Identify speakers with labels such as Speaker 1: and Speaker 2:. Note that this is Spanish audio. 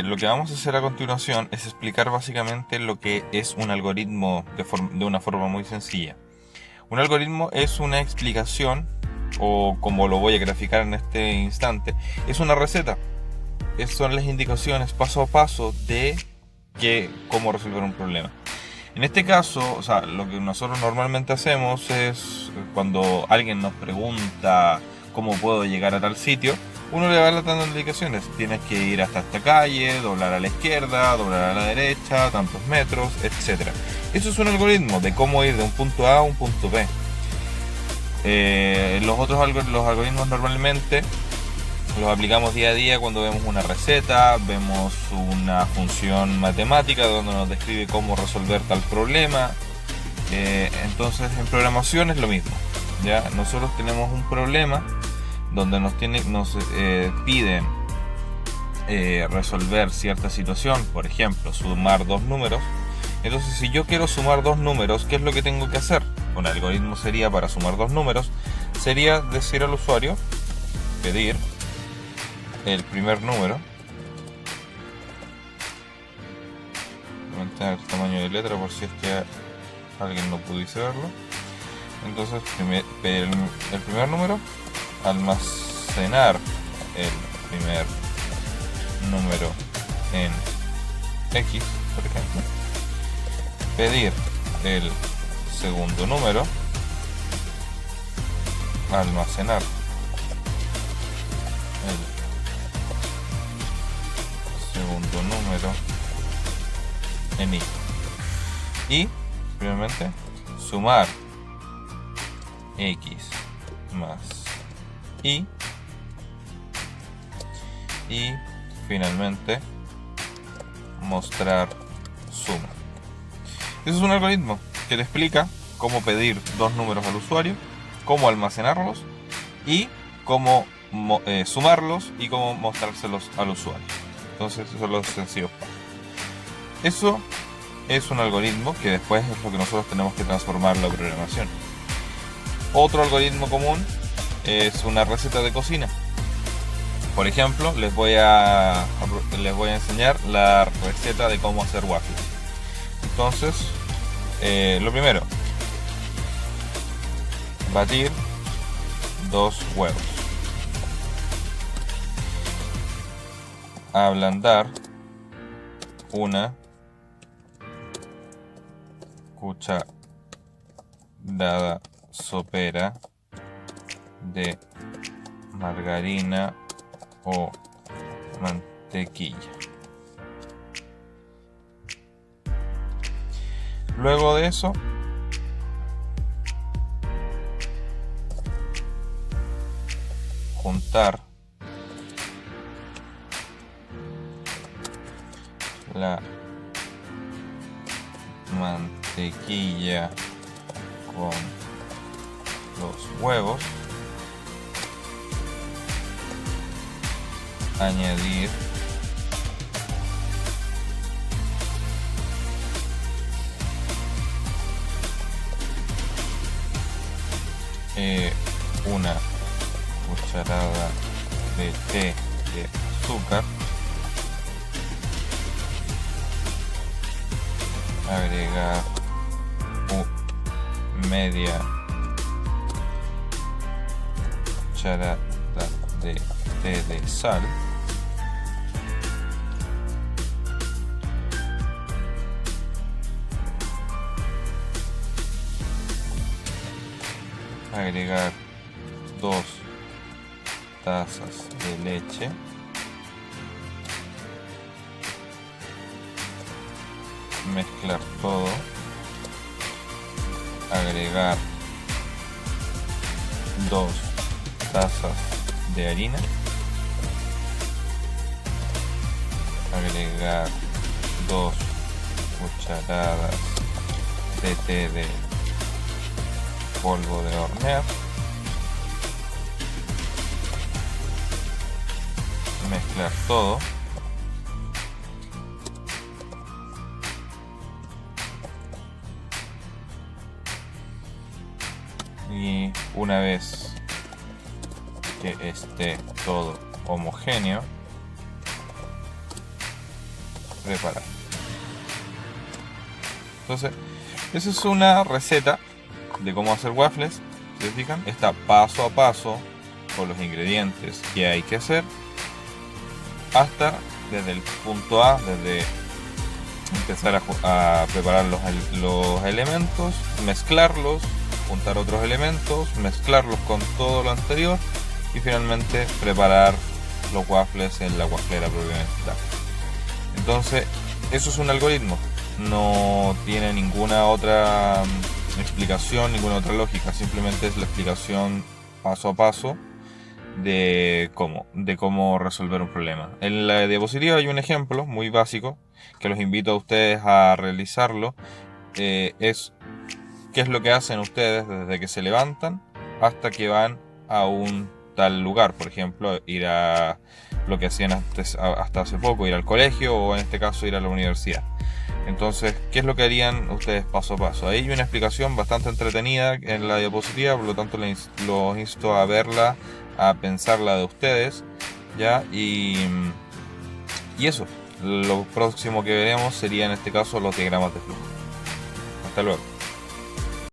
Speaker 1: lo que vamos a hacer a continuación es explicar básicamente lo que es un algoritmo de una forma muy sencilla. Un algoritmo es una explicación, o como lo voy a graficar en este instante, es una receta. Son las indicaciones paso a paso de cómo resolver un problema. En este caso, o sea, lo que nosotros normalmente hacemos es cuando alguien nos pregunta cómo puedo llegar a tal sitio, uno le va dando indicaciones. Tienes que ir hasta esta calle, doblar a la izquierda, doblar a la derecha, tantos metros, etcétera. Eso es un algoritmo de cómo ir de un punto A a un punto B. Los algoritmos normalmente los aplicamos día a día cuando vemos una receta, vemos una función matemática donde nos describe cómo resolver tal problema. Entonces en programación es lo mismo. ¿Ya? Nosotros tenemos un problema donde nos piden resolver cierta situación, por ejemplo, sumar dos números. Entonces, si yo quiero sumar dos números, ¿qué es lo que tengo que hacer? Un algoritmo sería para sumar dos números, sería decir al usuario, pedir el primer número, mantener el tamaño de letra por si es que alguien no pudiese verlo. Entonces, pedir el primer número, almacenar el primer número en X, por ejemplo, pedir el segundo número, almacenar el segundo número en Y, y finalmente sumar X más Y, y finalmente mostrar suma. Eso es un algoritmo que te explica cómo pedir dos números al usuario, cómo almacenarlos y cómo sumarlos y cómo mostrárselos al usuario. Entonces esos son los sencillos pasos. Eso es un algoritmo que después es lo que nosotros tenemos que transformar en la programación. Otro algoritmo común es una receta de cocina. Por ejemplo, les voy a enseñar la receta de cómo hacer waffles. Entonces, lo primero, batir dos huevos, ablandar una cucharada sopera de margarina o mantequilla. Luego de eso, juntar la mantequilla con los huevos, añadir una cucharada de té de azúcar, agregar media cucharada de té de sal, agregar 2 tazas de leche, mezclar todo, agregar 2 tazas de harina, agregar 2 cucharadas de té de polvo de hornear, mezclar todo, y una vez que esté todo homogéneo, preparar. Entonces, esa es una receta de cómo hacer waffles. Si se fijan, está paso a paso con los ingredientes que hay que hacer, hasta desde el punto A, desde empezar a preparar los elementos, mezclarlos, juntar otros elementos, mezclarlos con todo lo anterior y finalmente preparar los waffles en la waflera propiamente tal. Entonces, eso es un algoritmo, no tiene ninguna otra explicación, ninguna otra lógica, simplemente es la explicación paso a paso de cómo resolver un problema. En la diapositiva hay un ejemplo muy básico que los invito a ustedes a realizarlo. Es qué es lo que hacen ustedes desde que se levantan hasta que van a un tal lugar. Por ejemplo, ir a lo que hacían hasta hace poco, ir al colegio, o en este caso ir a la universidad. Entonces, ¿qué es lo que harían ustedes paso a paso? Ahí hay una explicación bastante entretenida en la diapositiva, por lo tanto los insto a verla, a pensarla de ustedes, ¿ya? Y eso, lo próximo que veremos sería en este caso los diagramas de flujo. Hasta luego.